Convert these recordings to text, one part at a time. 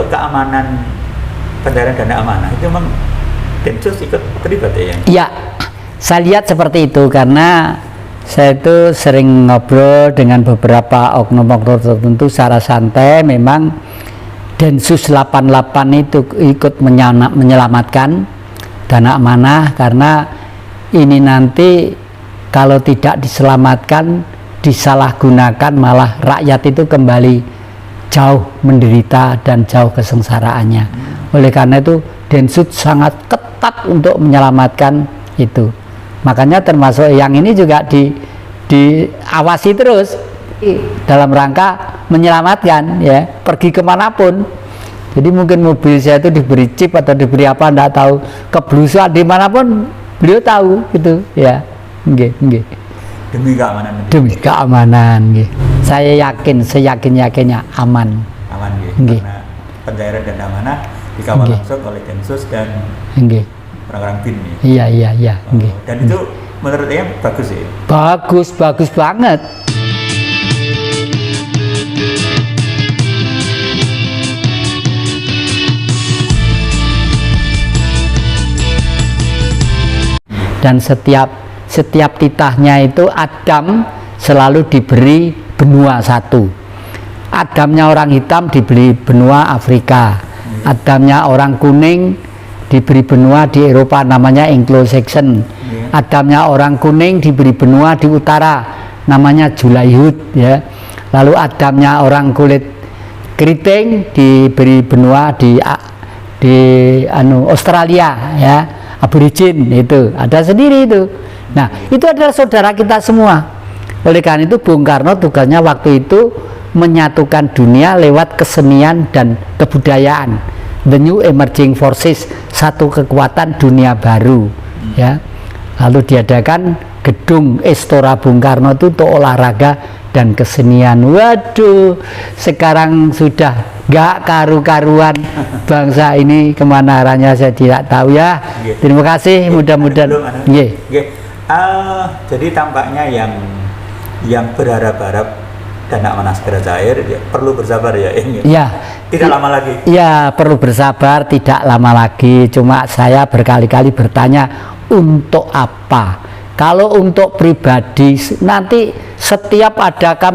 untuk keamanan pencairan dana amanah itu memang Densus ikut terlibat ya? Iya, saya lihat seperti itu karena saya itu sering ngobrol dengan beberapa oknum-oknum tertentu secara santai. Memang Densus 88 itu ikut menyelamatkan dana amanah karena ini nanti kalau tidak diselamatkan, disalahgunakan, malah rakyat itu kembali jauh menderita dan jauh kesengsaraannya. Oleh karena itu Densus sangat ketat untuk menyelamatkan itu. Makanya termasuk yang ini juga diawasi terus dalam rangka menyelamatkan, ya, pergi kemanapun. Jadi mungkin mobil saya itu diberi chip atau diberi apa, enggak tahu, keblusuan dimanapun beliau tahu gitu, ya. Nggih. Demi keamanan. Demi keamanan, nggih. Saya yakin, seyakin-yakinnya aman. Aman, nggih. Karena pencairan dana amanah dikawal langsung oleh Densus dan orang-orang BIN. Iya. Nggih. Dan itu menurut saya bagus ya? Bagus banget. Dan setiap titahnya itu Adam selalu diberi benua satu. Adamnya orang hitam diberi benua Afrika, Adamnya orang kuning diberi benua di Eropa namanya Anglo-Saxon, Adamnya orang kuning diberi benua di utara namanya Julayhud, ya. Lalu Adamnya orang kulit keriting diberi benua di Australia, ya, Aborigin, itu ada sendiri itu. Nah, itu adalah saudara kita semua. Oleh karena itu Bung Karno tugasnya waktu itu menyatukan dunia lewat kesenian dan kebudayaan, the new emerging forces, satu kekuatan dunia baru, ya. Lalu diadakan gedung Istora Bung Karno itu untuk olahraga dan kesenian. Waduh, sekarang sudah gak karu-karuan bangsa ini, kemana arahnya saya tidak tahu, ya. Terima kasih, mudah-mudahan. Jadi tampaknya yang berharap-harap dana amanah segera cair, ya, perlu bersabar ya. Ya, tidak lama lagi. Ya, perlu bersabar, tidak lama lagi. Cuma saya berkali-kali bertanya, untuk apa? Kalau untuk pribadi, nanti setiap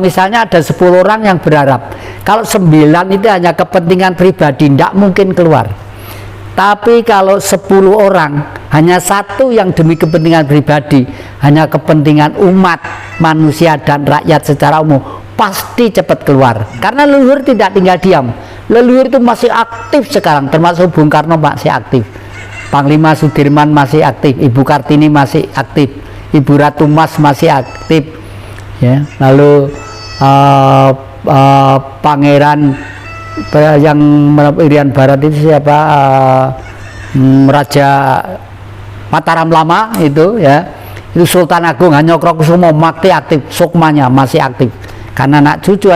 misalnya ada 10 orang yang berharap, kalau 9 itu hanya kepentingan pribadi, tidak mungkin keluar. Tapi kalau 10 orang, hanya satu yang demi kepentingan pribadi, hanya kepentingan umat, manusia dan rakyat secara umum, pasti cepat keluar. Karena leluhur tidak tinggal diam. Leluhur itu masih aktif sekarang, termasuk Bung Karno masih aktif, Panglima Sudirman masih aktif, Ibu Kartini masih aktif, Ibu Ratu Mas masih aktif, ya. Lalu Pangeran yang Irian Barat itu siapa, Raja Mataram Lama itu, ya, itu Sultan Agung Hanyokrokusumo masih aktif, Sukmanya masih aktif, karena anak cucu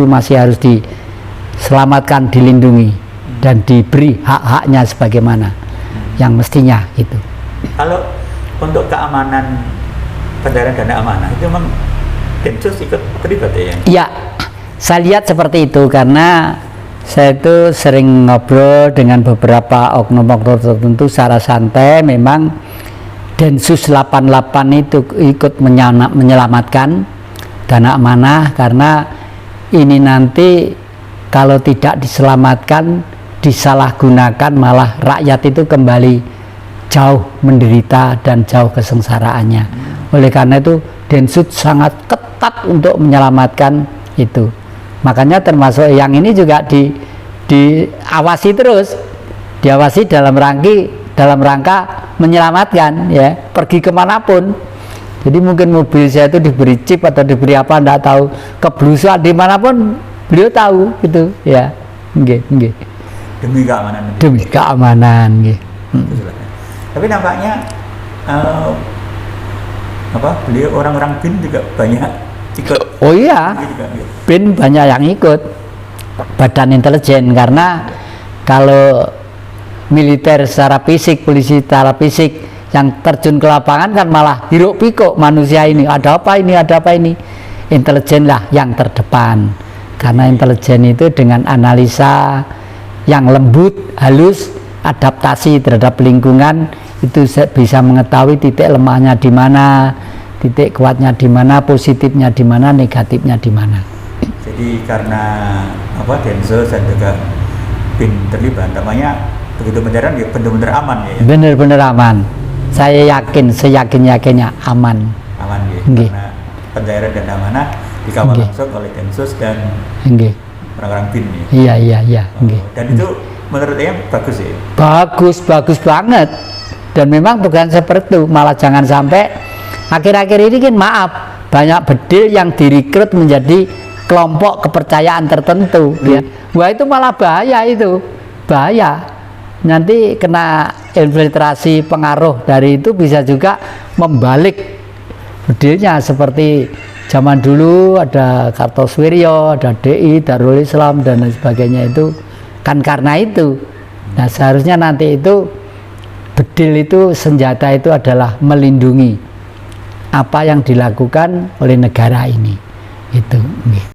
masih harus diselamatkan, dilindungi dan diberi hak-haknya sebagaimana yang mestinya itu. Kalau untuk keamanan pencairan dana amanah itu memang Densus ikut terlibat ya? Iya, saya lihat seperti itu karena saya itu sering ngobrol dengan beberapa oknum-oknum tertentu secara santai. Memang Densus 88 itu ikut menyelamatkan dana amanah karena ini nanti kalau tidak diselamatkan, disalahgunakan, malah rakyat itu kembali jauh menderita dan jauh kesengsaraannya. Oleh karena itu Densus sangat ketat untuk menyelamatkan itu. Makanya termasuk yang ini juga diawasi terus, diawasi dalam rangka menyelamatkan, ya, pergi kemanapun. Jadi mungkin mobil saya itu diberi chip atau diberi apa, enggak tahu, keblusuan dimanapun beliau tahu gitu, ya. Nggih. Demi keamanan. Demi keamanan, nggih. Tapi nampaknya beliau orang-orang BIN juga banyak ikut. Oh iya, BIN banyak yang ikut, Badan Intelijen, karena kalau militer secara fisik, polisi secara fisik, yang terjun ke lapangan kan malah hiruk pikuk manusia ini, ada apa ini. Intelijen lah yang terdepan, karena intelijen itu dengan analisa, yang lembut, halus, adaptasi terhadap lingkungan, itu bisa mengetahui titik lemahnya di mana, titik kuatnya di mana, positifnya di mana, negatifnya di mana. Jadi karena Densus dan juga BIN terlibat, namanya begitu pencarian ya benar-benar aman ya. Benar-benar aman. Saya yakin, seyakin-yakinnya aman. Aman ya. Nggih. Karena pencairan dana amanah dikawal Nggih. langsung oleh Densus dan Nggih. orang-orang BIN ya. Iya. Nggih. Dan itu menurut saya bagus ya. Bagus banget. Dan memang bukan seperti itu, malah jangan sampai akhir-akhir ini kan maaf, banyak bedil yang direkrut menjadi kelompok kepercayaan tertentu. Ya. Wah itu malah bahaya itu, bahaya. Nanti kena infiltrasi pengaruh dari itu bisa juga membalik bedilnya seperti zaman dulu ada Kartosuwiryo, ada DI, Darul Islam dan lain sebagainya itu kan karena itu. Nah seharusnya nanti itu bedil itu senjata itu adalah melindungi apa yang dilakukan oleh negara ini. Itu.